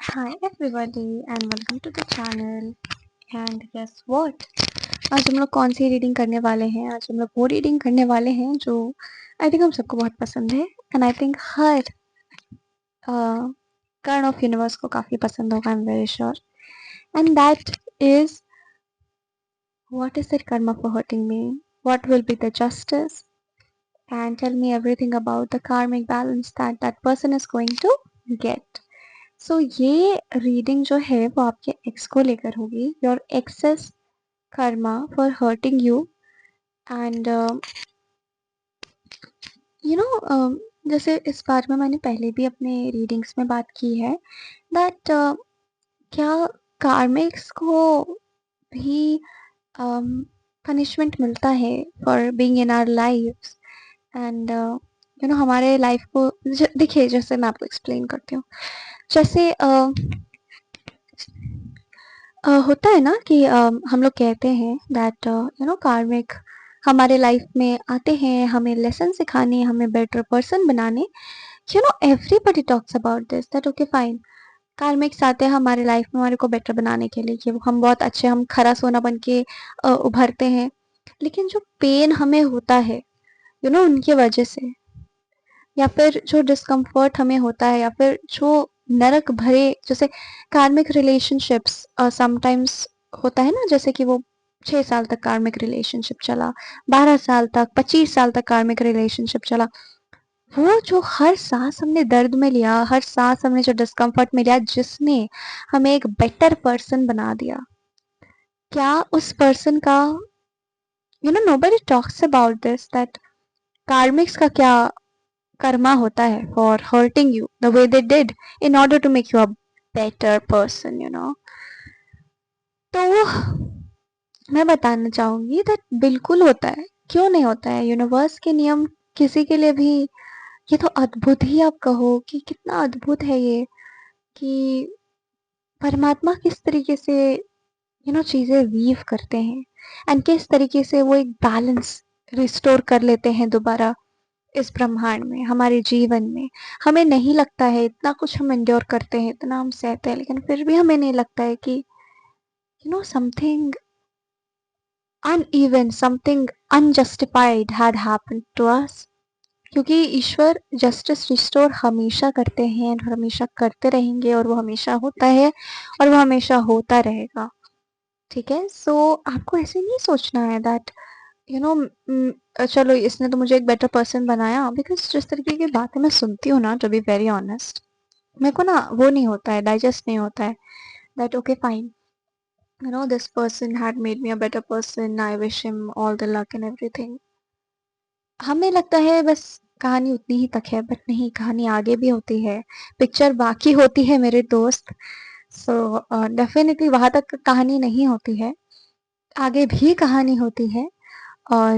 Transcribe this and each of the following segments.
Hi everybody and welcome to the channel. And guess what? आज हम लोग कौन सी रीडिंग करने वाले हैं? आज हम लोग वो रीडिंग करने वाले हैं जो आई थिंक हम सबको बहुत पसंद है एंड आई थिंक हर कर्ण ऑफ यूनिवर्स को काफ़ी पसंद होगा, I am very sure. And that is what is the karma for hurting me, what will be the justice, and tell me everything about the karmic balance that that person is going to get. So ये reading जो है वो आपके ex को लेकर होगी. Your ex's karma for hurting you and जैसे इस बारे में मैंने पहले भी अपने रीडिंग्स में बात की है दैट क्या कार्मिक्स को भी पनिशमेंट मिलता है for being in our life and हमारे लाइफ को देखिए, जैसे मैं आपको एक्सप्लेन करती हूँ. जैसे होता है ना कि हम लोग कहते हैं दैट कार्मिक हमारे लाइफ में आते हैं हमें लेसन सिखाने, हमें बेटर पर्सन बनाने. Everybody talks about this that okay fine, karmics आते हैं हमारे लाइफ में हमारे को बेटर बनाने के लिए कि हम बहुत अच्छे, हम खरा सोना बन के उभरते हैं. लेकिन जो पेन हमें होता है उनकी वजह से, या फिर जो डिस्कम्फर्ट हमें होता है, या फिर जो नरक भरे जैसे कार्मिक रिलेशनशिप्स समटाइम्स होता है ना, जैसे कि वो 6 साल तक कार्मिक रिलेशनशिप चला, 12 साल तक, 25 साल तक कार्मिक रिलेशनशिप चला. वो जो हर सांस हमने दर्द में लिया, हर सांस हमने जो डिस्कम्फर्ट में लिया, जिसने हमें एक बेटर पर्सन बना दिया, क्या उस पर्सन का nobody talks about this that karmics का क्या कर्मा होता है for hurting you the way they did in order to make you a better person. तो मैं बताना चाहूंगी दैट बिल्कुल होता है. क्यों नहीं होता है? यूनिवर्स के नियम किसी के लिए भी, ये तो अद्भुत ही आप कहो कि कितना अद्भुत है ये, कि परमात्मा किस तरीके से चीजें वीव करते हैं एंड किस तरीके से वो एक बैलेंस रिस्टोर कर लेते हैं दोबारा इस ब्रह्मांड में, हमारे जीवन में. हमें नहीं लगता है, इतना कुछ हम एंड्योर करते हैं, इतना हम सहते हैं, लेकिन फिर भी हमें नहीं लगता है कि something uneven, something unjustified had happened to us. क्योंकि ईश्वर जस्टिस रिस्टोर हमेशा करते हैं और हमेशा करते रहेंगे, और वो हमेशा होता है और वो हमेशा होता रहेगा. ठीक है? सो आपको ऐसे नहीं सोचना है दैट चलो इसने तो मुझे एक बेटर पर्सन बनाया, बिकॉज जिस तरीके की बातें मैं सुनती हूँ ना, टू बी वेरी ऑनेस्ट, मेरे को ना वो नहीं होता है, डाइजेस्ट नहीं होता है that okay fine, this person had made me a better person, I wish him all the luck and everything. हमें लगता है बस कहानी उतनी ही तक है, बट नहीं, कहानी आगे भी होती है, पिक्चर बाकी होती है मेरे दोस्त. सो डेफिनेटली वहां तक कहानी नहीं होती है, आगे भी कहानी होती है. और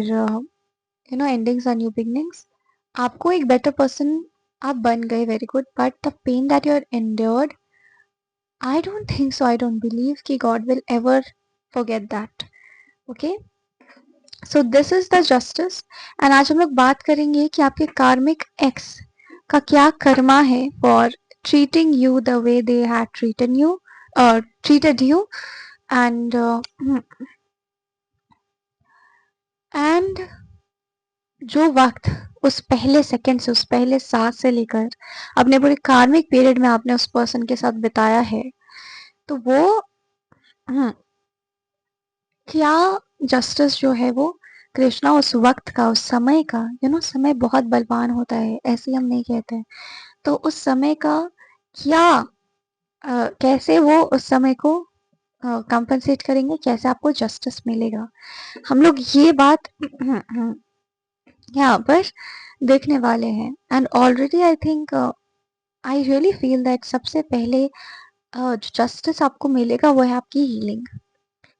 एंडिंग्स आर न्यू बिगनिंग्स. आपको एक बेटर पर्सन आप बन गए, very good, but the pain that you are endured, I don't think so, I don't believe कि god will ever forget that. Okay, so this is the justice. And आज हम लोग बात करेंगे कि आपके कार्मिक एक्स का क्या कर्मा है for treating you the way they had treated you. And and जो वक्त उस पहले सेकंड से, उस पहले सांस से लेकर अपने पूरे कार्मिक पीरियड में आपने उस पर्सन के साथ बिताया है, तो वो क्या जस्टिस जो है वो कृष्णा उस वक्त का, उस समय का, समय बहुत बलवान होता है, ऐसे हम नहीं कहते हैं, तो उस समय का क्या कैसे वो उस समय को कंपनसेट करेंगे, कैसे आपको जस्टिस मिलेगा, हम लोग ये बात यहाँ पर देखने वाले हैं. And already I think, I really feel that सबसे पहले जो जस्टिस आपको मिलेगा वो है आपकी हीलिंग.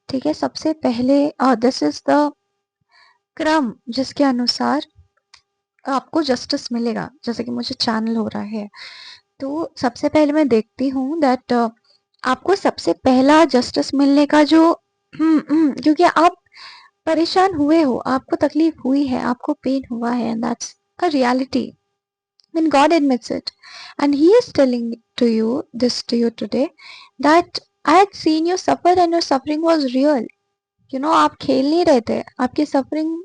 ठीक है? सबसे पहले दिस इज द क्रम जिसके अनुसार आपको जस्टिस मिलेगा. जैसे कि मुझे चैनल हो रहा है, तो सबसे पहले मैं देखती हूँ दैट आपको सबसे पहला जस्टिस मिलने का जो क्योंकि आप परेशान हुए हो, आपको तकलीफ हुई है, आपको पेन हुआ है, and that's a reality. when God admits it. And He is telling to you this to you today that I had seen you suffer and your suffering was real. आप खेल नहीं रहे थे, आपकी सफरिंग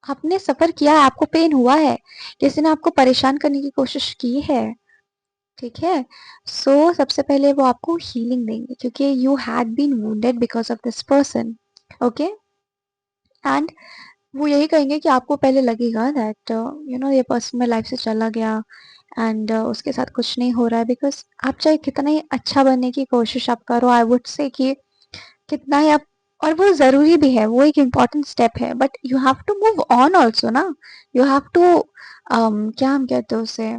आपने सफर किया है, आपको पेन हुआ है, किसी ने आपको परेशान करने की कोशिश की है, ठीक है। सबसे पहले वो आपको हीलिंग देंगे क्योंकि you had been wounded because of this person, okay. And वो यही कहेंगे कि आपको पहले लगेगा दैट ये पर्सन मेरे लाइफ से चला गया एंड उसके साथ कुछ नहीं हो रहा है, बिकॉज आप चाहे कितना ही अच्छा बनने की कोशिश आप करो, आई वुड से कि कितना ही आप, और वो जरूरी भी है, वो एक इम्पॉर्टेंट स्टेप है, but you have to move on also ना। यू हैव टू क्या हम कहते हैं उसे,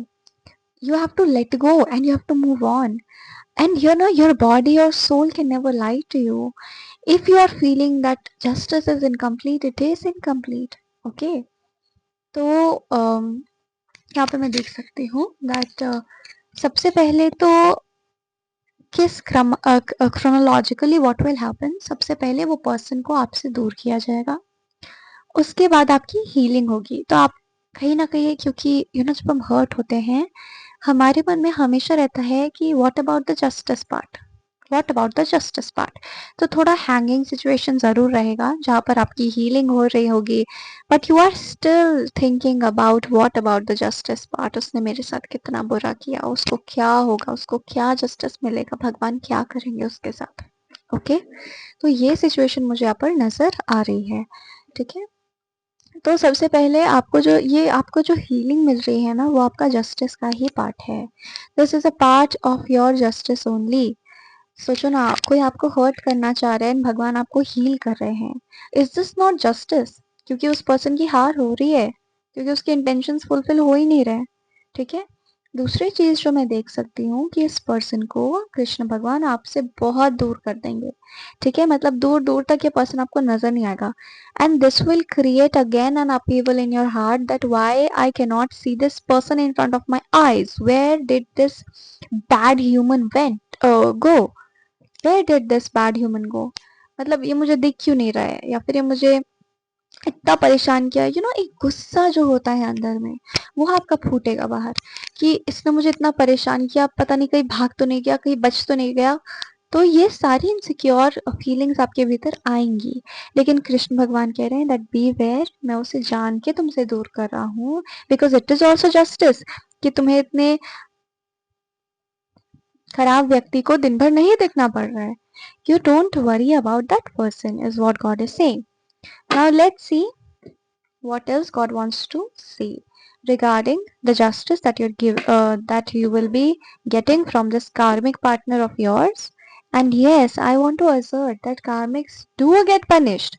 you have to let go and you have to move on. And your body or soul can never lie to you. If you are feeling that justice is incomplete, it is incomplete, okay। तो यहाँ पे मैं देख सकती हूँ that सबसे पहले तो किस क्रोनोलॉजिकली व्हाट विल हैपन, सबसे पहले वो पर्सन को आपसे दूर किया जाएगा, उसके बाद आपकी हीलिंग होगी। तो आप कहीं ना कहीं, क्योंकि जब हम हर्ट होते हैं हमारे मन में हमेशा रहता है कि what about the justice part, what about the justice part. तो थोड़ा हैंगिंग सिचुएशन जरूर रहेगा जहाँ पर आपकी हीलिंग हो रही होगी, but you are still thinking about what about the justice part, उसने मेरे साथ कितना बुरा किया, उसको क्या होगा, उसको क्या जस्टिस मिलेगा, भगवान क्या करेंगे उसके साथ, ओके। तो ये सिचुएशन मुझे यहाँ पर नजर आ रही है, ठीक है। तो सबसे पहले आपको जो हीलिंग मिल रही है ना, वो आपका जस्टिस का ही पार्ट है। This is a part of your justice only. सोचो ना, कोई आपको हर्ट करना चाह रहा है, भगवान आपको हील कर रहे हैं। Is this not justice? क्योंकि उस पर्सन की हार हो रही है, क्योंकि उसके इंटेंशंस फुलफिल हो ही नहीं रहे, ठीक है। दूसरी चीज जो मैं देख सकती हूँ कि इस पर्सन को कृष्ण भगवान आपसे बहुत दूर कर देंगे, ठीक है। मतलब दूर दूर तक ये पर्सन आपको नजर नहीं आएगा। And this will create again an upheaval in your heart that why I can not see this person in front of my eyes, where did this bad human went go, where did this bad human go. मतलब ये मुझे दिख क्यों नहीं रहा है, या फिर ये मुझे इतना परेशान किया, एक गुस्सा जो होता है अंदर में, वो आपका फूटेगा बाहर कि इसने मुझे इतना परेशान किया, पता नहीं कहीं भाग तो नहीं गया, कहीं बच तो नहीं गया। तो ये सारी इनसिक्योर फीलिंग्स आपके भीतर आएंगी। लेकिन कृष्ण भगवान कह रहे हैं दैट बी वेयर, मैं उसे जान के तुमसे दूर कर रहा हूँ, because it is also justice कि तुम्हें इतने खराब व्यक्ति को दिन भर नहीं देखना पड़ रहा है। You don't worry about that person is what God is saying. Now let's C what else God wants to see regarding the justice that you will be getting from this karmic partner of yours. And yes, I want to assert that karmics do get punished.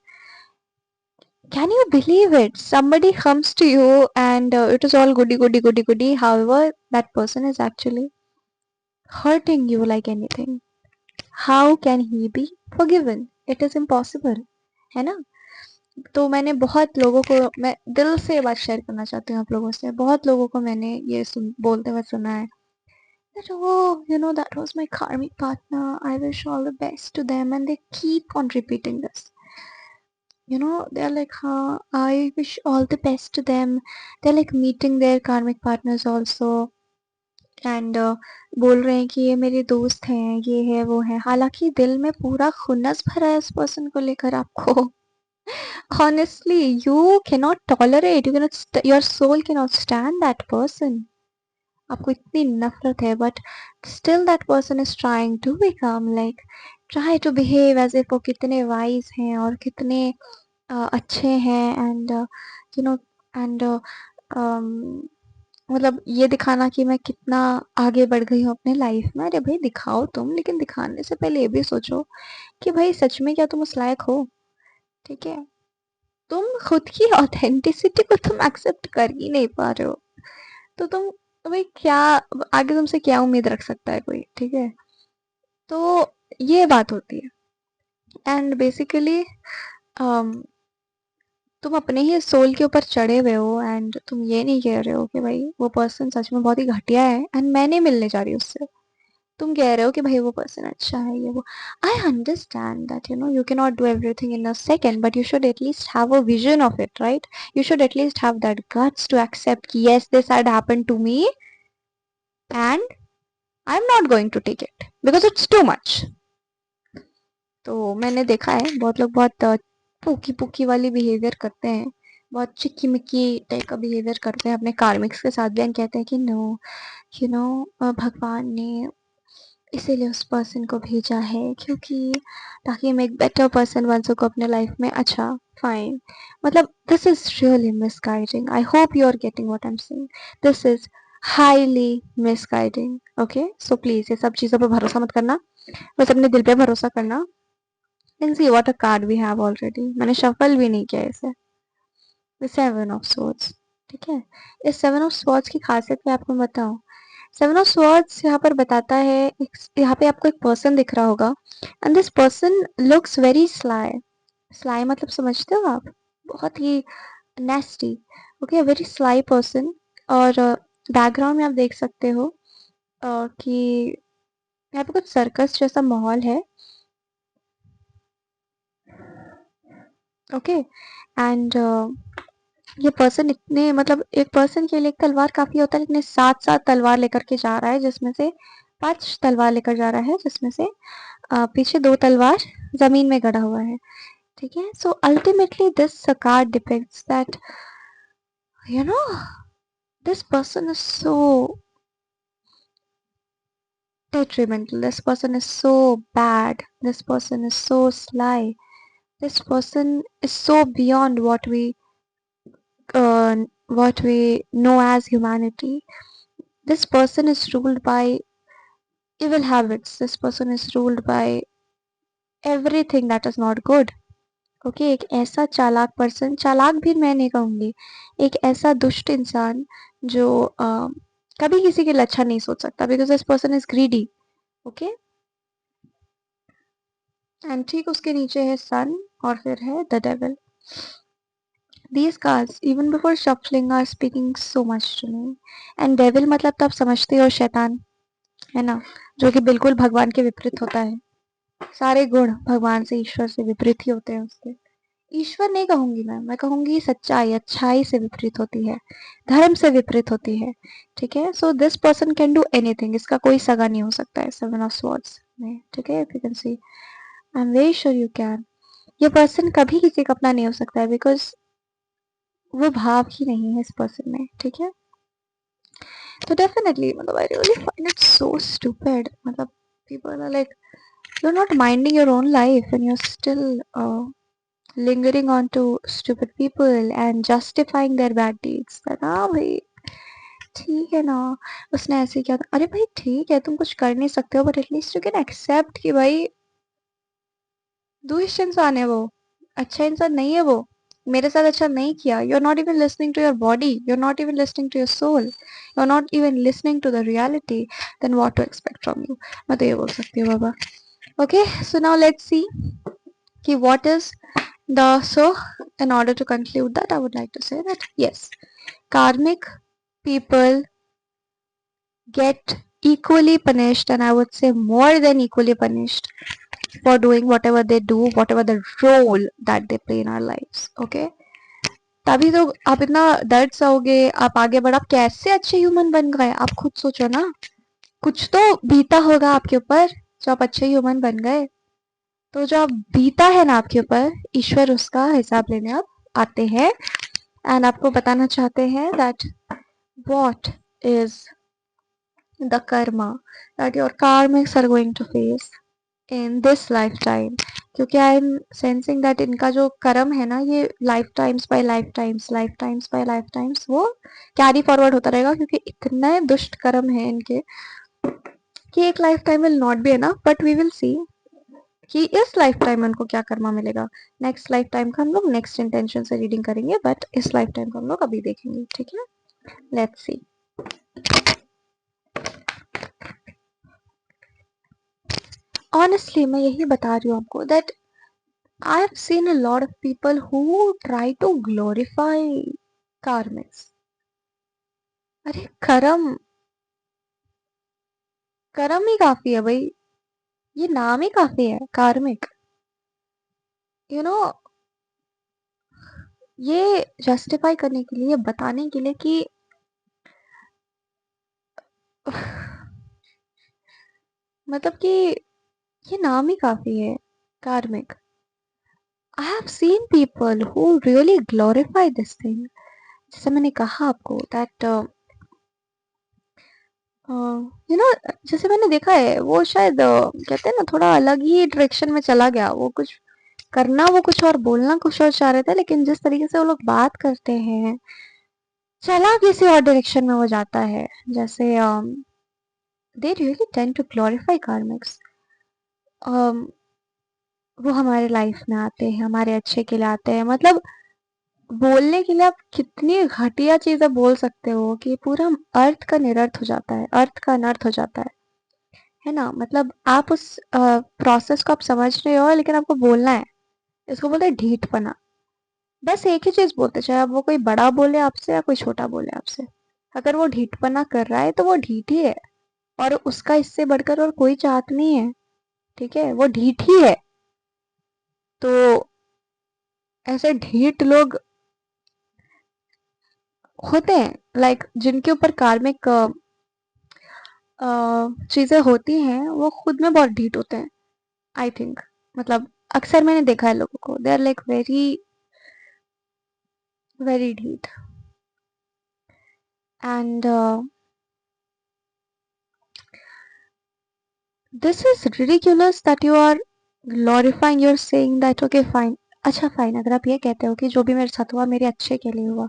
Can you believe it? Somebody comes to you and it is all goody goody goody goody. However, that person is actually hurting you like anything. How can he be forgiven? It is impossible, है ना। तो मैंने बहुत लोगों को, मैं दिल से ये बात शेयर करना चाहती हूँ आप लोगों से, बहुत लोगों को मैंने ये बोलते हुए सुना है that oh that was my karmic partner, I wish all the best to them, and they keep on repeating this. They're like, I wish all the best to them. They're like meeting their karmic partners also, and बोल रहे हैं कि ये मेरे दोस्त हैं, ये है वो है, हालांकि दिल में पूरा खुन्नस भरा है उस पर्सन को लेकर आपको। Honestly, you cannot tolerate, your soul cannot stand that person. आपको इतनी नफरत है, but still that person is trying to become like, try to behave as if वो कितने wise हैं और कितने अच्छे हैं, and you know and मतलब ये दिखाना कि मैं कितना आगे बढ़ गई हूँ अपने लाइफ में। अरे भाई दिखाओ तुम, लेकिन दिखाने से पहले ये भी सोचो कि भाई सच में क्या तुम उस लायक हो, ठीक है। तुम खुद की ऑथेंटिसिटी को तुम एक्सेप्ट कर ही नहीं पा रहे हो, तो तुम भाई क्या, आगे तुमसे क्या उम्मीद रख सकता है कोई, ठीक है। तो ये बात होती है, एंड बेसिकली तुम अपने ही सोल के ऊपर चढ़े हुए हो, एंड तुम ये नहीं कह रहे हो कि भाई वो पर्सन सच में बहुत ही घटिया है एंड मैं नहीं मिलने जा रही उससे। तुम कह रहे हो कि भाई वो पर्सन अच्छा है, ये वो, I understand that you can not do everything in a second, but you should at least have a vision of it, right? You should at least have that guts to accept कि yes this had happened to me and I am not going to take it because it's too much. तो मैंने देखा है बहुत लोग बहुत pookie pookie वाली behaviour करते हैं, बहुत चिक्की मिक्की टाइप का बिहेवियर करते हैं अपने कार्मिक्स के साथ भी, एंड कहते हैं कि नो भगवान ने इसीलिए उस पर्सन को भेजा है क्योंकि ताकि हम एक बेटर पर्सन बन सको अपने लाइफ में। अच्छा, फाइन, मतलब this is really misguiding. I hope you are getting what I am saying. This is highly misguiding. Okay, so please ये सब चीज़ों पर भरोसा मत करना, बस अपने दिल पे भरोसा करना। Let's see what a card we have already. मैंने शफल भी नहीं किया इसे। द सेवन ऑफ स्वॉर्ड्स, ठीक है। इस सेवन ऑफ स्वॉर्ड्स की खासियत मैं आपको बताऊं। सेवन ऑफ स्वॉर्ड्स यहाँ पर बताता है, यहाँ पे आपको एक पर्सन दिख रहा होगा, and this person looks very sly. Sly मतलब समझते हो आप? बहुत ही nasty. Okay, very sly person. और बैकग्राउंड में आप देख सकते हो कि यहाँ पे कुछ सर्कस जैसा माहौल है। ओके, एंड ये पर्सन इतने, मतलब एक पर्सन के लिए एक तलवार काफी होता है, लेकिन 7 तलवार लेकर के जा रहा है, जिसमें से 5 तलवार लेकर जा रहा है, जिसमें से पीछे 2 तलवार जमीन में गड़ा हुआ है, ठीक है। So ultimately this card depicts that you know this person is so detrimental, this person is so bad, this person is so sly, this person is so beyond uh, what we know as humanity. This person is ruled by evil habits. This person is ruled by everything that is not good. Okay, एक ऐसा चालाक person, चालाक भी मैं नहीं कहूंगी, एक ऐसा दुष्ट इंसान जो कभी किसी के लिए अच्छा नहीं सोच सकता, because this person is greedy. Okay, and ठीक उसके नीचे है सन, और फिर है the devil. These cards, even before shuffling, are speaking so much to me. And devil मतलब तो आप समझते हो शैतान, है ना, जो कि बिल्कुल भगवान के विपरीत होता है। सारे गुण भगवान से, ईश्वर से विपरीत ही होते हैं उसके। ईश्वर नहीं कहूंगी मैं कहूंगी सच्चाई, अच्छाई से विपरीत होती है, धर्म से विपरीत होती है, ठीक है। So this person can do anything, इसका कोई सगा नहीं हो सकता है सेवन ऑफ स्वॉर्ड्स में, ठीक है। If you can see, I am very sure you can. ये पर्सन कभी किसी का अपना नहीं हो सकता है, बिकॉज वो भाव ही नहीं है इस पर्सन में, ठीक है। तो डेफिनेटली, मतलब I really find it so stupid, मतलब people are like, you're not minding your own life and you're still lingering on to stupid people and justifying their bad deeds, that हाँ भाई ठीक है ना, उसने ऐसे किया था, अरे भाई ठीक है तुम कुछ कर नहीं सकते हो, but at least you can accept कि भाई दुष्ट इंसान है वो, अच्छा इंसान नहीं है वो, मेरे साथ अच्छा नहीं किया। You are not even listening to your body, you are not even listening to your soul, you are not even listening to the reality, then what to expect from you. मैं तो ये बोल सकती हूँ बाबा। Okay, so now let's see कि what is the, so in order to conclude that I would like to say that yes, karmic people get equally punished, and I would say more than equally punished, for doing whatever they do, whatever the role that they play in our lives. Okay, तभी तो आप इतना दर्द सहोगे, आप आगे बढ़, आप कैसे अच्छे ह्यूमन बन गए, आप खुद सोचो ना, कुछ तो बीता होगा आपके ऊपर जो आप अच्छे ह्यूमन बन गए। तो जो आप बीता है ना आपके ऊपर, ईश्वर उसका हिसाब लेने आप आते हैं, एंड आपको बताना चाहते हैं that what is the Karma that your karmics are going to face in this lifetime, क्योंकि आई एम सेंसिंग दैट इनका जो कर्म है ना, ये life times bye life times, life times bye life times वो कैरी फॉरवर्ड होता रहेगा, क्योंकि इतने दुष्ट कर्म है इनके कि एक lifetime will not be enough, but we will see कि इस लाइफ टाइम में उनको क्या कर्मा मिलेगा। नेक्स्ट लाइफ टाइम का हम लोग नेक्स्ट इंटेंशन से रीडिंग करेंगे, बट इस लाइफ टाइम को हम लोग अभी देखेंगे, ठीक है। Let's see. ऑनेस्टली मैं यही बता रही हूँ आपको that I have seen a lot of people who try to glorify karmics. अरे कर्म, कर्म ही काफी है भाई, ये नाम ही काफी है कार्मिक। यू नो ये जस्टिफाई करने के लिए, बताने के लिए कि मतलब कि ये नाम ही काफी है कार्मिक। आई have seen people who really glorify this thing. जैसे मैंने कहा आपको दैट यू नो जैसे मैंने देखा है वो शायद कहते हैं ना थोड़ा अलग ही डायरेक्शन में चला गया, वो कुछ करना वो कुछ और बोलना कुछ और चाह रहे थे, लेकिन जिस तरीके से वो लोग बात करते हैं चला किसी और डायरेक्शन में वो जाता है। जैसे they really tend to glorify karmics. वो हमारे लाइफ में आते हैं, हमारे अच्छे के लिए आते हैं, मतलब बोलने के लिए आप कितनी घटिया चीजें बोल सकते हो कि पूरा अर्थ का निरर्थ हो जाता है, अर्थ का अनर्थ हो जाता है ना। मतलब आप उस प्रोसेस को आप समझ रहे हो लेकिन आपको बोलना है, इसको बोलते हैं ढीठपना। बस एक ही चीज बोलते, चाहे अब वो कोई बड़ा बोले आपसे या कोई छोटा बोले आपसे, अगर वो ढीठपना कर रहा है तो वो ढीठ ही है, और उसका इससे बढ़कर और कोई चाहत नहीं है। ठीक है, वो ढीठ ही है। तो ऐसे ढीठ लोग होते हैं, लाइक जिनके ऊपर कार्मिक चीजें होती हैं वो खुद में बहुत ढीठ होते हैं, आई थिंक। मतलब अक्सर मैंने देखा है लोगों को, they are like very very ढीठ। And this is ridiculous that you are glorifying, you're saying that okay fine। अच्छा फाइन, अगर आप ये कहते हो कि जो भी मेरे साथ हुआ मेरे अच्छे के लिए हुआ,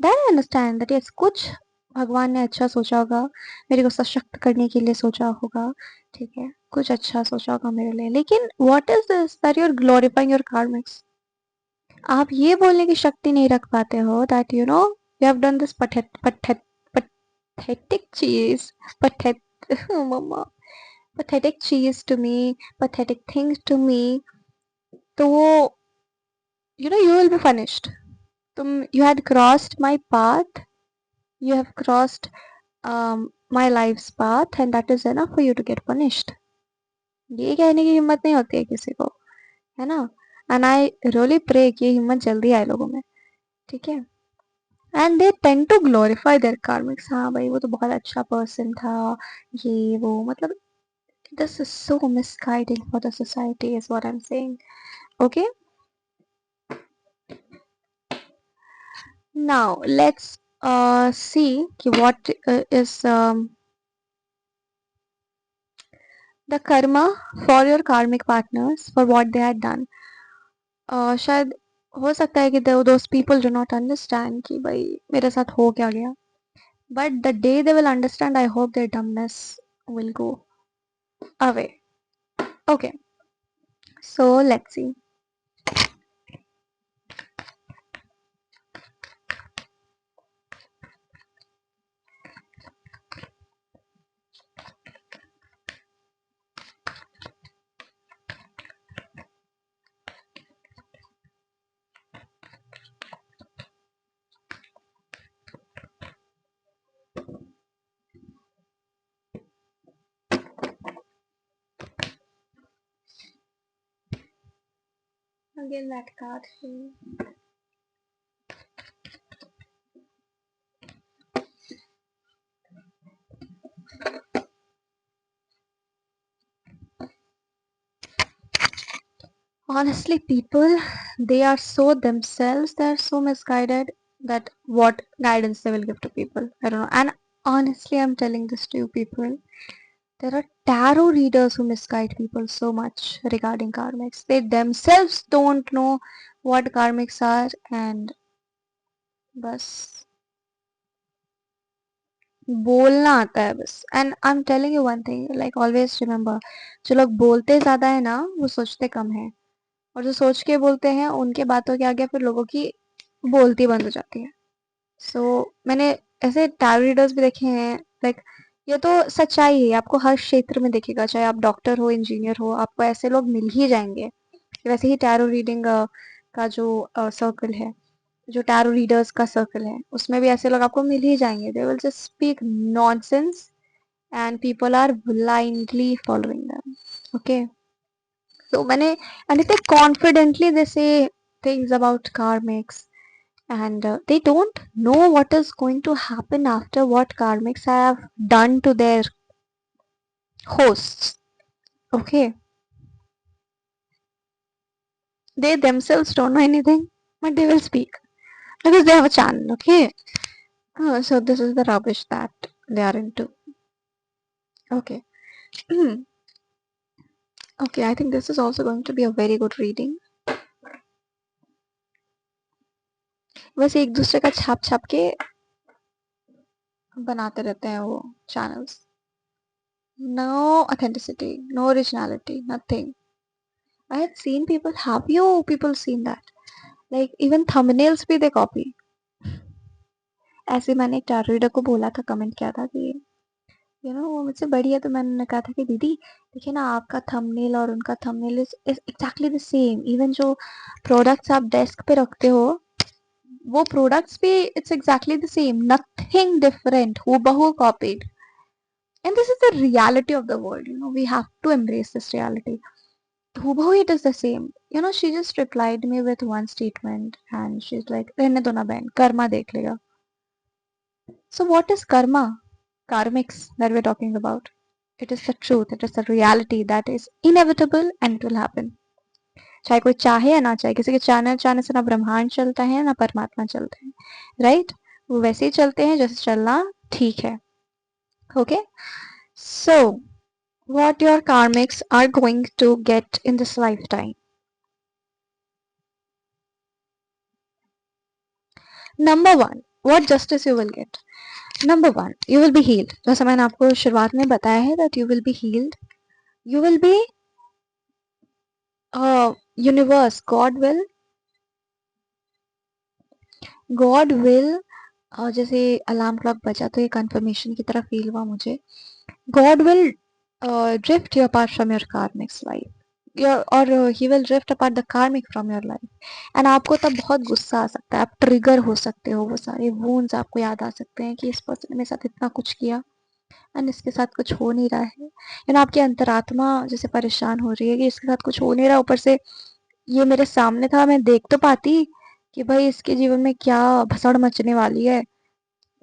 then I understand that yes कुछ भगवान ने अच्छा सोचा होगा, मेरे को सशक्त करने के लिए सोचा होगा। ठीक है, कुछ अच्छा सोचा होगा मेरे लिए, लेकिन what is this that you are glorifying your karmics. आप ये बोलने की शक्ति नहीं रख पाते हो that you have done this pathetic cheese, pathetic mama, pathetic cheese to me, pathetic things to me। तो वो you will be punished। तुम you had crossed my path, you have crossed my life's path and that is enough for you to get punished। ये कहने की हिम्मत नहीं होती है किसी को, है ना। एंड आई रियली प्रे कि ये हिम्मत जल्दी आए लोगों में। ठीक है, and they tend to glorify their karmics. हाँ भाई वो तो बहुत अच्छा पर्सन था, ये वो, मतलब this is so misguiding for the society is what I'm saying। okay, now let's see कि what is the karma for your karmic partners for what they had done। शायद हो सकता है कि those people do not understand कि भाई मेरे साथ हो क्या गया, but the day they will understand I hope their dumbness will go away। okay, so let's see। again that card thing। Honestly, people, they are so themselves, they are so misguided that what guidance they will give to people, I don't know। And honestly, I'm telling this to you people, there are tarot readers who misguide people so much regarding karmics, they themselves don't know what karmics are, and बस बोलना आता है बस। And I am telling you one thing, like always remember, जो लोग बोलते ज्यादा है ना वो सोचते कम है, और जो सोच के बोलते हैं उनके बातों के आगे फिर लोगों की बोलती बंद हो जाती है। मैंने ऐसे टैरो रीडर्स भी देखे हैं, लाइक ये तो सच्चाई है, आपको हर क्षेत्र में दिखेगा, चाहे आप डॉक्टर हो इंजीनियर हो, आपको ऐसे लोग मिल ही जाएंगे। वैसे ही टैरो रीडिंग का जो सर्कल है, जो टैरो रीडर्स का सर्कल है, उसमें भी ऐसे लोग आपको मिल ही जाएंगे, they will just speak nonsense and people are blindly following them. Okay, so many, and they confidently they say things about karmics, and they don't know what is going to happen after what karmics have done to their hosts. Okay, they themselves don't know anything, but they will speak because they have a channel. Okay, so this is the rubbish that they are into. Okay. Okay, I think this is also going to be a very good reading. बस एक दूसरे का छाप छाप के बनाते रहते हैं वो channels. No authenticity, no originality, nothing. I had seen people. Have you people seen that? Like even thumbnails भी they copy. ऐसे मैंने एक टैरो रीडर को बोला था, कमेंट किया था कि वो मुझसे बड़ी है, तो मैंने कहा था कि दीदी देखिए ना, आपका थंबनेल और उनका thumbnail is exactly the same. Even जो प्रोडक्ट्स आप डेस्क पे रखते हो, वो प्रोडक्ट्स भी it's exactly the same, nothing different, हूबहू copied. And this is the reality of the world, we have to embrace this reality. हूबहू it is the same. She just replied me with one statement and she is like, रहने दो ना बहन, कर्मा देख लेगा। So what is karma? Karmics that we're talking about. It is the truth, it is the reality that is inevitable and it will happen. चाहे कोई चाहे या ना चाहे, किसी के चाहने चाहने से ना ब्रह्मांड चलता है ना परमात्मा चलते हैं, राइट? वो वैसे ही चलते हैं जैसे चलना ठीक है। Okay, so what your karmics are going to get in this lifetime. Number one, what justice you will get. Number one, you will be healed. जैसा मैंने आपको शुरुआत में बताया है that you will be healed. You will be universe, God will जैसे alarm clock बजा तो ये कंफर्मेशन की तरह फील हुआ मुझे। God will drift you apart from your karmic life. He will drift apart the karmic from your life. And आपको तब बहुत गुस्सा आ सकता है, आप ट्रिगर हो सकते हो, वो सारे wounds आपको याद आ सकते हैं कि इस पर्सन ने मेरे साथ इतना कुछ किया एंड इसके साथ कुछ हो नहीं रहा है। आपकी अंतरात्मा जैसे परेशान हो रही है कि इसके साथ कुछ हो नहीं रहा, ऊपर से ये मेरे सामने था, मैं देख तो पाती कि भाई इसके जीवन में क्या भसड़ मचने वाली है,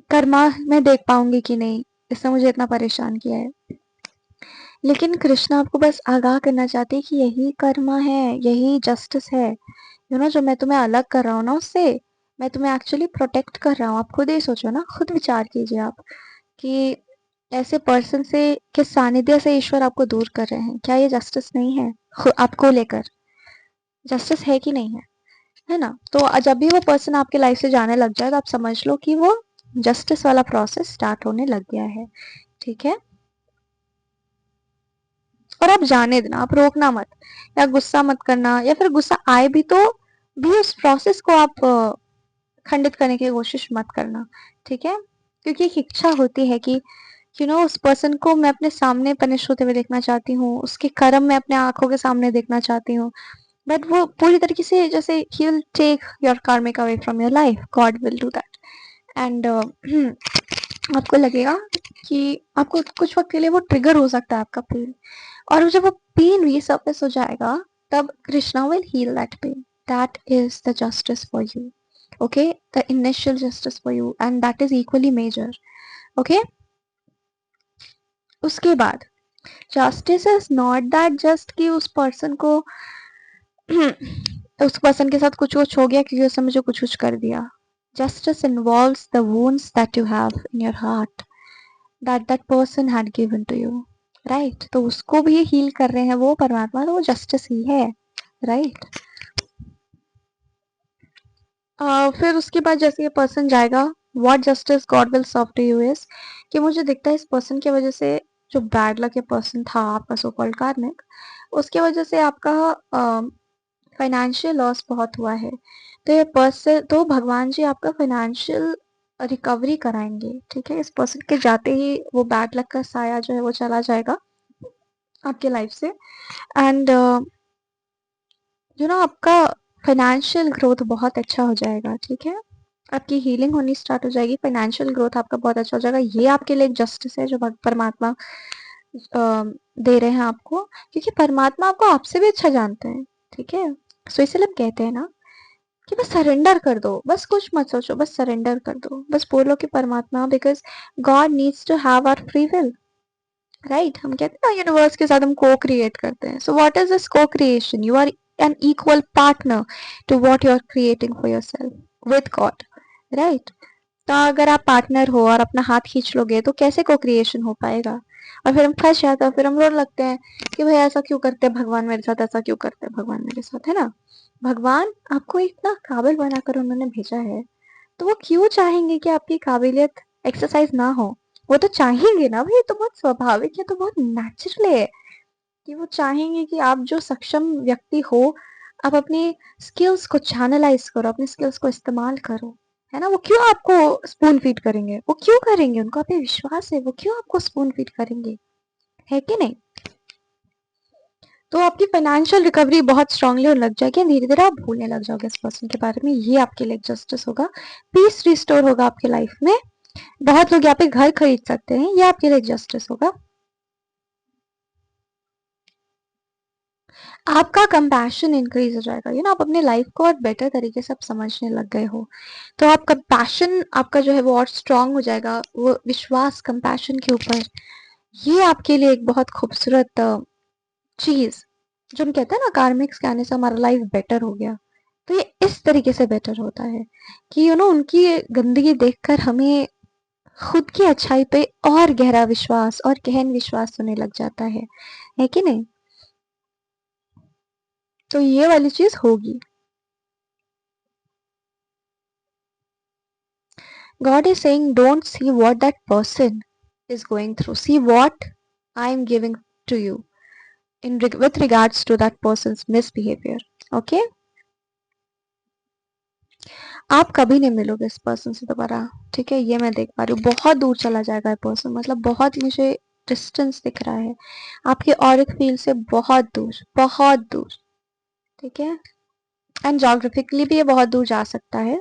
कर्मा मैं देख पाऊंगी कि नहीं, इसने मुझे इतना परेशान किया है। लेकिन कृष्णा आपको बस आगाह करना चाहते हैं कि यही कर्मा है, यही जस्टिस है। जो मैं तुम्हें अलग कर रहा हूँ ना उससे, मैं तुम्हें एक्चुअली प्रोटेक्ट कर रहा हूँ। आप खुद ही सोचो ना, खुद विचार कीजिए आप कि ऐसे पर्सन से के सानिध्य से ईश्वर आपको दूर कर रहे हैं, क्या ये जस्टिस नहीं है? आपको लेकर जस्टिस है कि नहीं है ना? तो जब भी वो पर्सन आपके लाइफ से जाने लग जाए तो आप समझ लो कि वो जस्टिस वाला प्रोसेस स्टार्ट होने लग गया है। ठीक है, और आप जाने देना, आप रोकना मत या गुस्सा मत करना, या फिर गुस्सा आए भी उस प्रोसेस को आप खंडित करने की कोशिश मत करना। ठीक है, क्योंकि एक इच्छा होती है कि उस पर्सन को मैं अपने सामने पनिश होते हुए देखना चाहती हूँ, उसके कर्म मैं अपने आंखों के सामने देखना चाहती हूँ, बट वो पूरी तरीके से जैसे ही विल टेक योर कार्मिक away from your life, God will do that. And आपको लगेगा कि आपको कुछ वक्त के लिए वो ट्रिगर हो सकता है आपका पेन, और जब वो पेन रीसर्फेस हो जाएगा तब Krishna will heal that pain. That is the justice for you, okay, the initial justice for you, and that is equally major. Okay, उसके बाद justice is not that just कि उस पर्सन को उस पर्सन के साथ कुछ कुछ हो गया क्योंकि उसने मुझे कुछ कुछ कर दिया। Justice involves the wounds that you have in your heart that person had given to you, right? तो उसको भी हील कर रहे हैं वो परमात्मा, तो वो जस्टिस ही है, राइट? फिर उसके बाद जैसे ये पर्सन जाएगा, what justice God will serve to you is कि मुझे दिखता है इस पर्सन की वजह से जो बैड लक पर्सन था आपका सो कॉल्ड कार्मिक, उसके वजह से आपका फाइनेंशियल लॉस बहुत हुआ है। तो ये पर्सन, तो भगवान जी आपका फाइनेंशियल रिकवरी कराएंगे। ठीक है, इस पर्सन के जाते ही वो बैड लक का साया जो है वो चला जाएगा आपके लाइफ से, एंड आपका फाइनेंशियल ग्रोथ बहुत अच्छा हो जाएगा। ठीक है, आपकी हीलिंग होनी स्टार्ट हो जाएगी, फाइनेंशियल ग्रोथ आपका बहुत अच्छा हो जाएगा। ये आपके लिए एक जस्टिस है जो परमात्मा दे रहे हैं आपको, क्योंकि परमात्मा आपको आपसे भी अच्छा जानते हैं, ठीक है। सो इसलिए हम कहते हैं ना कि बस सरेंडर कर दो, बस कुछ मत सोचो, बस सरेंडर कर दो, बस बोलो कि परमात्मा, because God needs to have our free will, right. हम कहते हैं ना यूनिवर्स के साथ हम को क्रिएट करते हैं। So what is this co-creation? You are an equal partner to what you are creating for yourself with God, right. तो अगर आप पार्टनर हो और अपना हाथ खींच लोगे तो कैसे को क्रिएशन हो पाएगा? और फिर हम फंस जाते हैं, फिर हम रोने लगते हैं कि भाई ऐसा क्यों करते हैं भगवान मेरे साथ, ऐसा क्यों करते हैं भगवान मेरे साथ, है ना। भगवान आपको इतना काबिल बनाकर उन्होंने भेजा है, तो वो क्यों चाहेंगे कि आपकी काबिलियत एक्सरसाइज ना हो? वो तो चाहेंगे ना भाई, तो बहुत स्वाभाविक है, तो बहुत नेचुरल है कि वो चाहेंगे कि आप जो सक्षम व्यक्ति हो, आप अपनी स्किल्स को चैनलाइज करो, अपनी स्किल्स को इस्तेमाल करो, है ना। वो क्यों आपको स्पून फीड करेंगे? वो क्यों करेंगे? उनको आप पे विश्वास है, वो क्यों आपको स्पून फीड करेंगे? है कि नहीं? तो आपकी फाइनेंशियल रिकवरी बहुत स्ट्रांगली लग जाएगी, धीरे धीरे आप भूलने लग जाओगे इस पर्सन के बारे में। ये आपके लिए जस्टिस होगा, पीस रिस्टोर होगा आपके लाइफ में। बहुत लोग यहाँ पे घर खरीद सकते हैं, ये आपके लिए जस्टिस होगा। आपका कंपैशन इंक्रीज हो जाएगा, यू नो, आप अपने लाइफ को और बेटर तरीके से आप समझने लग गए हो, तो आप कंपैशन आपका जो है वो और स्ट्रांग हो जाएगा, वो विश्वास कंपैशन के ऊपर। ये आपके लिए एक बहुत खूबसूरत चीज, जो हम कहते हैं ना कार्मिक्स के आने से हमारा लाइफ बेटर हो गया, तो ये इस तरीके से बेटर होता है कि यू नो उनकी गंदगी देखकर हमें खुद की अच्छाई पे और गहरा विश्वास और गहन विश्वास होने लग जाता है कि नहीं? तो ये वाली चीज होगी। God is saying, don't see what that person is going through. See what I am giving to you with regards to that person's misbehavior. Okay? आप कभी नहीं मिलोगे इस पर्सन से दोबारा, ठीक है। ये मैं देख पा रही हूँ, बहुत दूर चला जाएगा ये पर्सन, मतलब बहुत मुझे डिस्टेंस दिख रहा है आपके ऑरिक फील्ड से, बहुत दूर, बहुत दूर, ठीक है। एंड जोग्राफिकली भी ये बहुत दूर जा सकता है।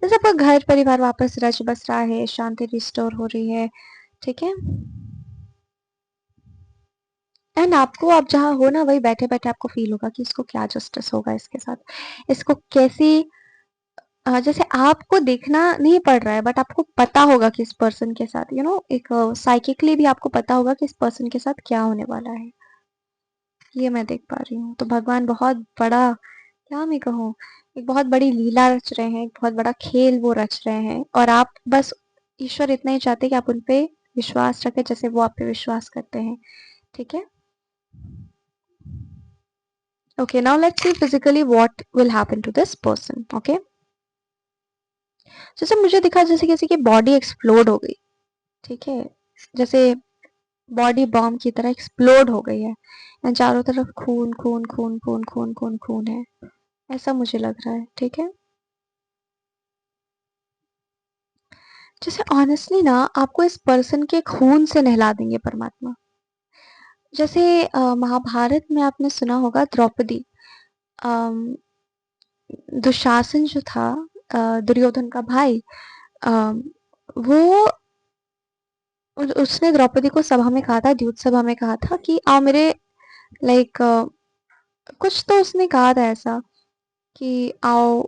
जैसे आपका घर परिवार वापस रच बस रहा है, शांति रिस्टोर हो रही है, ठीक है। एंड आपको आप जहाँ हो ना, वही बैठे बैठे आपको फील होगा कि इसको क्या जस्टिस होगा इसके साथ, इसको कैसी जैसे आपको देखना नहीं पड़ रहा है, बट आपको पता होगा कि इस पर्सन के साथ यू नो एक साइकिकली भी आपको पता होगा कि इस पर्सन के साथ क्या होने वाला है। ये मैं देख पा रही हूँ। तो भगवान बहुत बड़ा, क्या मैं कहूँ, एक बहुत बड़ी लीला रच रहे हैं, एक बहुत बड़ा खेल वो रच रहे हैं, और आप बस, ईश्वर इतना ही चाहते हैं कि आप उन पे विश्वास रखें जैसे वो आप पे विश्वास करते हैं, ठीक है। Okay, now let's see physically what will happen to this person. Okay, जैसे मुझे दिखा जैसे किसी की बॉडी एक्सप्लोड हो गई, ठीक है, जैसे बॉडी बॉम्ब की तरह एक्सप्लोड हो गई है, एंड चारों तरफ खून खून खून खून खून खून खून है, ऐसा मुझे लग रहा है, ठीक है। जैसे ऑनेस्टली ना आपको इस पर्सन के खून से नहला देंगे परमात्मा। जैसे महाभारत में आपने सुना होगा द्रौपदी, अम, दुशासन जो था, दुर्योधन का भाई, वो उसने द्रौपदी को सभा में कहा था, द्यूत सभा में कहा था कि आओ मेरे, लाइक कुछ तो उसने कहा था ऐसा कि आओ,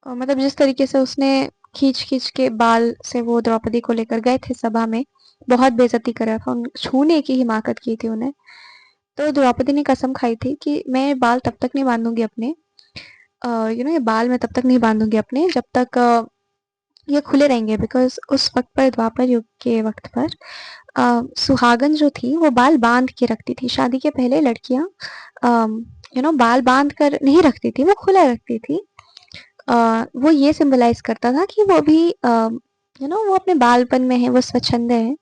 मतलब जिस तरीके से उसने खींच खींच के बाल से वो द्रौपदी को लेकर गए थे सभा में, बहुत बेइज्जती करा था, छूने की हिमाकत की थी उन्हें। तो द्रौपदी ने कसम खाई थी कि मैं बाल तब तक नहीं बांधूंगी अपने, यू नो ये बाल मैं तब तक नहीं बांधूंगी अपने जब तक ये खुले रहेंगे, बिकॉज उस वक्त पर, द्वापर युग के वक्त पर, सुहागन जो थी वो बाल बांध के रखती थी। शादी के पहले लड़कियां यू नो बाल बांध कर नहीं रखती थी, वो खुला रखती थी। वो ये सिंबलाइज करता था कि वो भी यू नो वो अपने बालपन में है, वो स्वच्छंद है।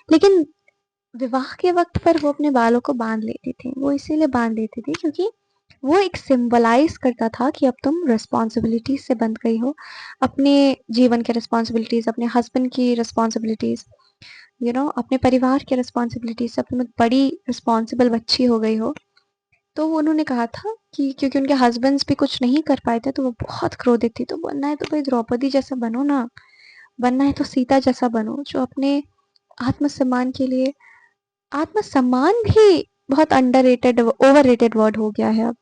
लेकिन विवाह के वक्त पर वो अपने बालों को बांध लेती थी, वो इसीलिए बांध लेती थी क्योंकि वो एक सिंबलाइज करता था कि अब तुम रिस्पॉन्सिबिलिटीज से बंध गई हो, अपने जीवन के रिस्पॉन्सिबिलिटीज, अपने हस्बैंड की रिस्पॉन्सिबिलिटीज, यू नो अपने परिवार के रिस्पॉन्सिबिलिटीज से अब तुम एक बड़ी रिस्पॉन्सिबल बच्ची हो गई हो। तो उन्होंने कहा था कि क्योंकि उनके हस्बैंड्स भी कुछ नहीं कर पाए थे तो वो बहुत क्रोधित थी, तो बनना है तो भाई द्रौपदी जैसा बनो ना, बनना है तो सीता जैसा बनो, जो अपने आत्मसम्मान के लिए, आत्मसम्मान भी बहुत अंडररेटेड ओवररेटेड वर्ड हो गया है अब,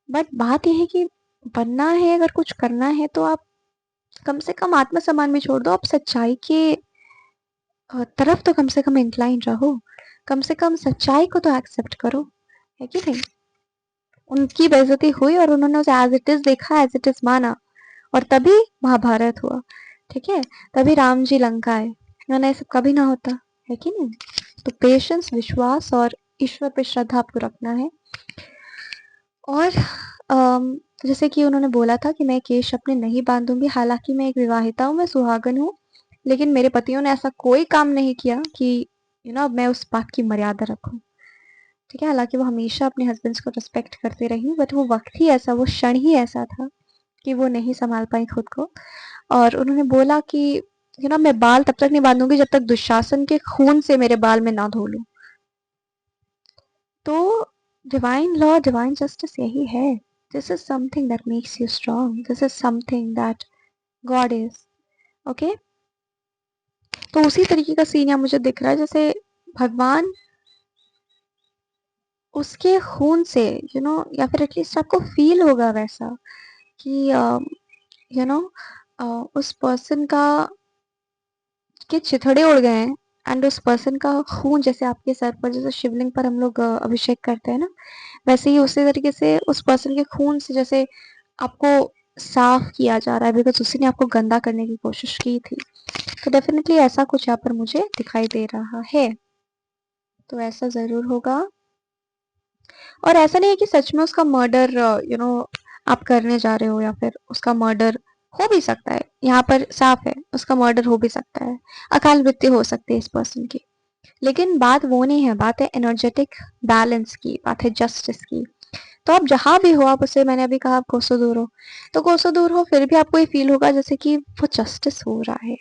बट बात यह है कि बनना है, अगर कुछ करना है तो आप कम से कम आत्मसम्मान भी छोड़ दो, आप सच्चाई के तरफ तो कम से कम इंक्लाइन रहो, कम से कम सच्चाई को तो एक्सेप्ट करो, है कि नहीं? उनकी बेइज्जती हुई और उन्होंने उसे एज इट इज देखा, एज इट इज माना, और तभी महाभारत हुआ, ठीक है? तभी राम जी लंका आए, वरना ये सब कभी ना होता, है कि नहीं? तो पेशेंस, विश्वास और ईश्वर पे श्रद्धा आपको रखना है। और जैसे कि उन्होंने बोला था कि मैं केश अपने नहीं बांधूंगी, हालांकि मैं एक विवाहिता हूँ, मैं सुहागन हूँ, लेकिन मेरे पतियों ने ऐसा कोई काम नहीं किया कि अब मैं उस बात की मर्यादा रखूं, ठीक है? हालांकि वो हमेशा अपने हस्बैंड्स को रिस्पेक्ट करते रही, बट वो वक्त ही ऐसा, वो क्षण ही ऐसा था कि वो नहीं संभाल पाई खुद को। और उन्होंने बोला कि मैं बाल तब तक नहीं बांधूंगी जब तक दुशासन के खून से मेरे बाल में ना धो लूं। तो डिवाइन लॉ, डिवाइन जस्टिस यही है। This is something that makes you strong, this is something that God is, okay? तो उसी तरीके का सीन यहाँ मुझे दिख रहा है, जैसे भगवान उसके खून से, या फिर एटलीस्ट आपको फील होगा वैसा कि यू नो उस पर्सन का के चिथड़े उड़ गए हैं, एंड उस पर्सन का खून, जैसे आपके सर पर जैसे शिवलिंग पर हम लोग अभिषेक करते हैं ना, वैसे ही उसी तरीके से उस पर्सन के खून से जैसे आपको साफ किया जा रहा है, बिकॉज उसी ने आपको गंदा करने की कोशिश की थी। तो डेफिनेटली ऐसा कुछ यहाँ पर मुझे दिखाई दे रहा है, तो ऐसा जरूर होगा। और ऐसा नहीं है कि सच में उसका मर्डर आप करने जा रहे हो, या फिर उसका मर्डर हो भी सकता है, यहाँ पर साफ है उसका मर्डर हो भी सकता है, अकाल मृत्यु हो सकती है इस पर्सन की, लेकिन बात वो नहीं है, बात है एनर्जेटिक बैलेंस की, बात है जस्टिस की। तो आप जहां भी हो, आप उससे, मैंने अभी कहा आप कोसों दूर हो, तो कोसों दूर हो फिर भी आपको ये फील होगा जैसे कि वो जस्टिस हो रहा है,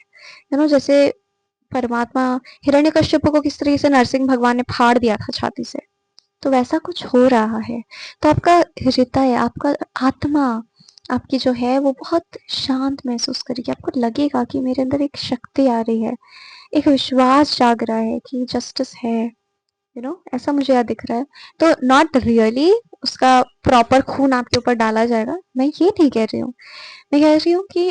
जैसे परमात्मा हिरण्यकश्यप को किस तरीके से नरसिंह भगवान ने फाड़ दिया था छाती से, तो वैसा कुछ हो रहा है। तो आपका हृदय, आपका आत्मा, आपकी जो है वो बहुत शांत महसूस करेगी, आपको लगेगा कि मेरे अंदर एक शक्ति आ रही है, एक विश्वास जाग रहा है कि जस्टिस है, ऐसा मुझे याद दिख रहा है। तो नॉट रियली उसका प्रॉपर खून आपके ऊपर डाला जाएगा, मैं ये नहीं कह रही हूँ, मैं कह रही हूँ कि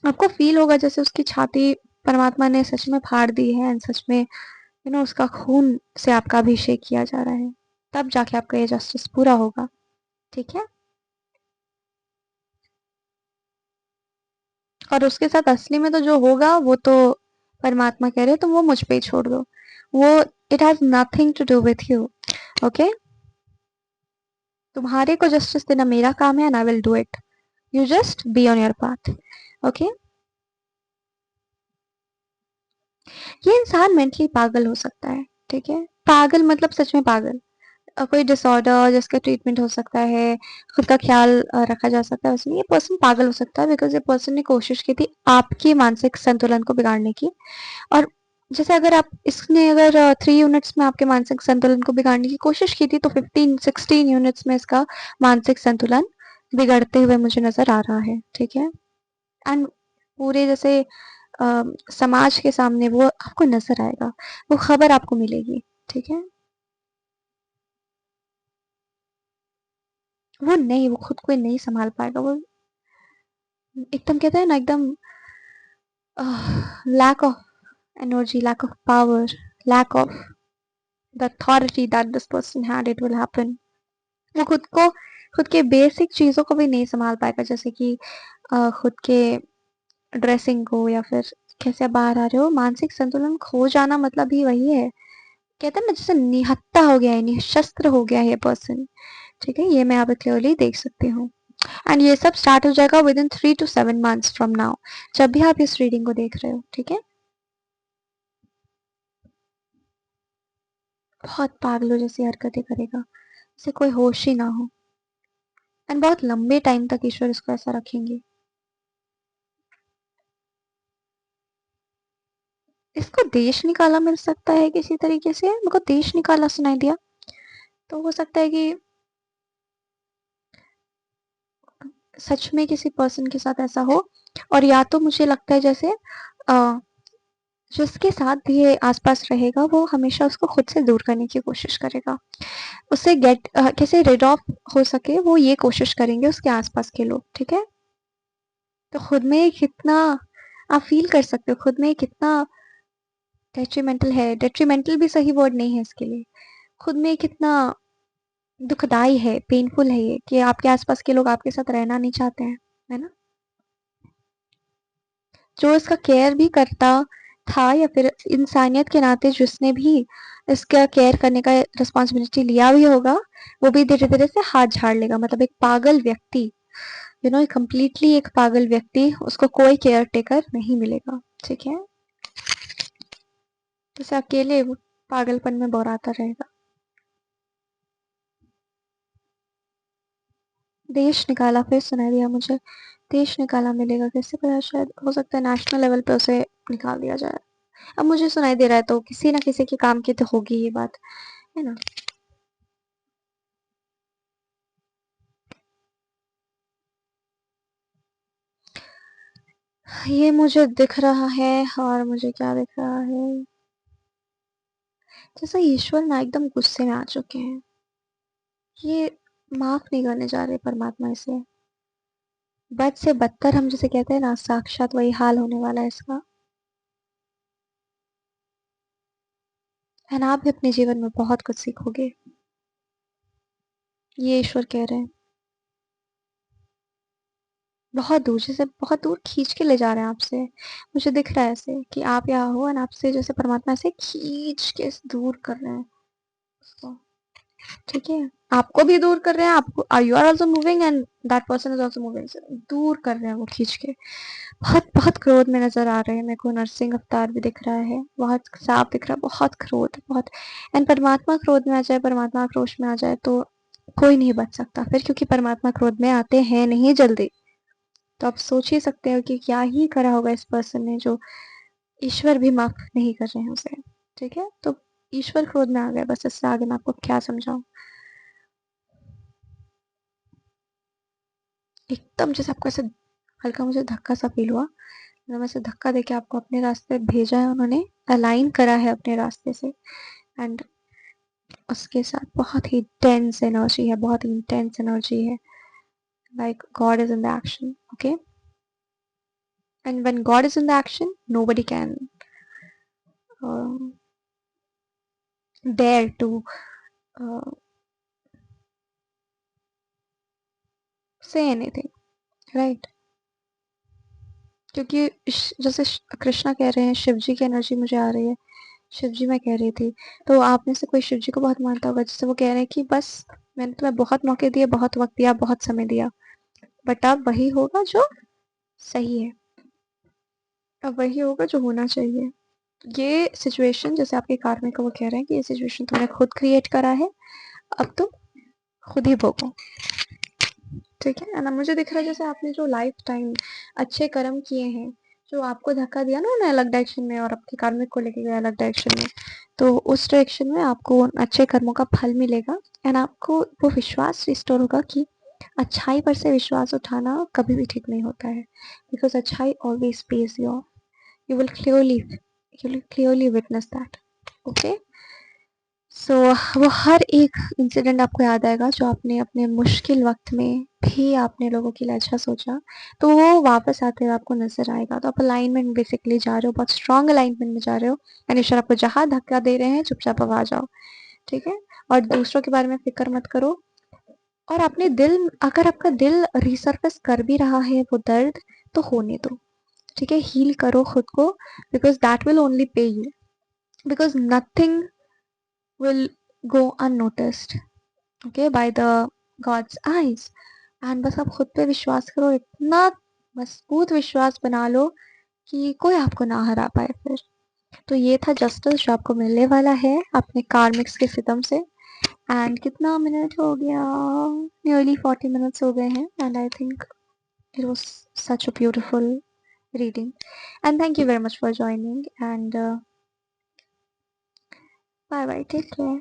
आपको फील होगा जैसे उसकी छाती परमात्मा ने सच में फाड़ दी है, एंड सच में उसका खून से आपका अभिषेक किया जा रहा है, तब जाके आपका ये जस्टिस पूरा होगा, ठीक है? और उसके साथ असली में तो जो होगा वो तो परमात्मा कह रहे तो वो मुझ पे ही छोड़ दो, वो it has nothing to do with you, okay? तुम्हारे को जस्टिस देना मेरा काम है, and I will do it, you just be on your path, okay? ये इंसान मेंटली पागल हो सकता है, ठीक है? पागल मतलब सच में पागल, कोई डिसऑर्डर जिसका ट्रीटमेंट हो सकता है, खुद का ख्याल रखा जा सकता है, उसमें ये पर्सन पागल हो सकता है, बिकॉज ये पर्सन ने कोशिश की थी आपके मानसिक संतुलन को बिगाड़ने की। और जैसे अगर आप इसने अगर 3 यूनिट्स में आपके मानसिक संतुलन को बिगाड़ने की कोशिश की थी, तो 15-16 यूनिट्स में इसका मानसिक संतुलन बिगड़ते हुए मुझे नजर आ रहा है, ठीक है? एंड पूरे जैसे समाज के सामने वो आपको नजर आएगा, वो खबर आपको मिलेगी, ठीक है? वो नहीं, वो खुद को नहीं संभाल पाएगा, वो एकदम कहते हैं ना, एकदम lack of energy, lack of power, lack of the authority that this person had, it will happen. वो खुद के बेसिक चीजों को भी नहीं संभाल पाएगा, जैसे कि खुद के ड्रेसिंग को, या फिर कैसे आप बाहर आ रहे हो, मानसिक संतुलन खो जाना मतलब ही वही है, कहते हैं ना, जैसे निहत्ता हो गया है, निशस्त्र हो गया है ये पर्सन, ठीक है? ये मैं यहाँ पे क्लियरली देख सकती हूँ। एंड ये सब स्टार्ट हो जाएगा with in 3 to 7 months from now, जब भी आप इस रीडिंग को देख रहे हो, ठीक है? बहुत पागलों जैसी हरकतें करेगा, जैसे कोई होश ही ना हो, एंड बहुत लंबे टाइम तक ईश्वर इसको ऐसा रखेंगे। इसको देश निकाला मिल सकता है किसी तरीके से, मेरे को देश निकाला सुनाई दिया, तो हो सकता है कि सच में किसी पर्सन के साथ ऐसा हो, और या तो मुझे लगता है जैसे जिसके साथ भी ये आसपास रहेगा वो हमेशा उसको खुद से दूर करने की कोशिश करेगा, उससे कैसे रिड ऑफ हो सके वो ये कोशिश करेंगे उसके आसपास के लोग, ठीक है। तो खुद में कितना आप फील कर सकते हो, खुद में कितना डेट्रीमेंटल है, डेट्रीमेंटल भी सही वर्ड नहीं है इसके लिए, खुद में कितना दुखदाई है, पेनफुल है ये कि आपके आसपास के लोग आपके साथ रहना नहीं चाहते हैं, है ना। जो इसका केयर भी करता था या फिर इंसानियत के नाते जिसने भी इसका केयर करने का रिस्पॉन्सिबिलिटी लिया भी होगा, वो भी धीरे धीरे से हाथ झाड़ लेगा। मतलब एक पागल व्यक्ति, यू नो, कम्प्लीटली एक पागल व्यक्ति, उसको कोई केयर टेकर नहीं मिलेगा, ठीक है। जैसे अकेले वो पागलपन में बोराता रहेगा। देश निकाला, फिर सुनाई दिया मुझे, देश निकाला मिलेगा कैसे पता, शायद हो सकता है नेशनल लेवल पे उसे निकाल दिया जाए। अब मुझे सुनाई दे रहा है तो किसी ना किसी के काम की तो होगी ये बात, है ना। ये मुझे दिख रहा है, और मुझे क्या दिख रहा है, जैसे ईश्वर ना एकदम गुस्से में आ चुके हैं, ये माफ नहीं करने जा रहे परमात्मा इसे। बद से बदतर हम जिसे कहते हैं ना, साक्षात वही हाल होने वाला है इसका। एंड आप भी अपने जीवन में बहुत कुछ सीखोगे, ये ईश्वर कह रहे हैं। बहुत दूर, जैसे बहुत दूर खींच के ले जा रहे हैं आपसे, मुझे दिख रहा है ऐसे कि आप यहाँ हो, एंड आपसे जैसे परमात्मा से खींच के दूर कर रहे हैं उसको, ठीक है। आपको भी दूर कर रहे हैं, आपको you are also moving and that person is also moving, दूर कर रहे हैं वो खींच के। बहुत बहुत क्रोध में नजर आ रहे हैं मेरे को, नरसिंह अवतार भी दिख रहा है, बहुत साफ दिख रहा है, बहुत क्रोध, बहुत। एंड परमात्मा क्रोध में आ जाए, परमात्मा आक्रोश में आ जाए तो कोई नहीं बच सकता फिर, क्योंकि परमात्मा क्रोध में आते हैं नहीं जल्दी। तो आप सोच ही सकते हो कि क्या ही करा होगा इस पर्सन ने जो ईश्वर भी माफ नहीं कर रहे हैं उसे, ठीक है। तो ईश्वर क्रोध में आ गया, बस इससे आगे मैं आपको क्या समझाऊं। एकदम जैसे आपको ऐसे हल्का मुझे धक्का सा फील हुआ, मतलब ऐसे धक्का देके आपको अपने रास्ते भेजा है उन्होंने, अलाइन करा है अपने रास्ते से। एंड उसके साथ बहुत ही टेंस एनर्जी है, बहुत ही इंटेंस एनर्जी है, like God is in the action, okay. And when God is in the action nobody can dare to uh, say anything, right। क्योंकि जैसे कृष्णा कह रहे हैं, शिव जी की एनर्जी मुझे आ रही है, शिव जी मैं कह रही थी। तो आप में से कोई शिव जी को बहुत मानता होगा, जिससे वो कह रहे हैं कि बस मैंने तुम्हें बहुत मौके दिए, बहुत वक्त दिया, बहुत समय दिया, बट अब वही होगा जो सही है, अब वही होगा जो होना चाहिए। ये सिचुएशन जैसे आपके कार्मिक को वो कह रहे हैं कि ये सिचुएशन तुमने खुद क्रिएट करा है, अब तुम खुद ही भोगो, ठीक है ना। मुझे दिख रहा है जैसे आपने जो लाइफ टाइम अच्छे कर्म किए हैं, जो आपको धक्का दिया ना उन्हें अलग डायरेक्शन में, और आपके कार्मिक को लेके गए अलग डायरेक्शन में, तो उस डायरेक्शन में आपको उन अच्छे कर्मों का फल मिलेगा। एंड आपको वो विश्वास रिस्टोर होगा कि अच्छाई पर से विश्वास उठाना कभी भी ठीक नहीं होता है, बिकॉज अच्छाई always pays you off, you will clearly witness that, okay. So वो हर एक इंसिडेंट आपको याद आएगा जो आपने अपने मुश्किल वक्त में भी आपने लोगों के लिए अच्छा सोचा, तो वो वापस आते हुए आपको नजर आएगा। तो आप अलाइनमेंट बेसिकली जा रहे हो, बहुत स्ट्रांग अलाइनमेंट में जा रहे हो, एंड ईश्वर आपको जहां धक्का दे रहे हैं चुपचाप अब आ जाओ, ठीक है। और दूसरों के बारे में फिक्र मत करो, और अपने दिल, अगर आपका दिल रिसर्फेस कर भी रहा है वो दर्द, तो होने दो, ठीक है। हील करो खुद को, because that will only pay you, because nothing will go unnoticed, okay, by the God's eyes। And बस आप खुद पे विश्वास करो, इतना मजबूत विश्वास बना लो कि कोई आपको ना हरा पाए फिर। तो ये था जस्टिस जो आपको मिलने वाला है अपने कार्मिक्स के सितम से। एंड कितना मिनट हो गया, नियरली 40 मिनट्स हो गए हैं, and I think it was such a beautiful reading, and thank you very much for joining, and bye bye, take care।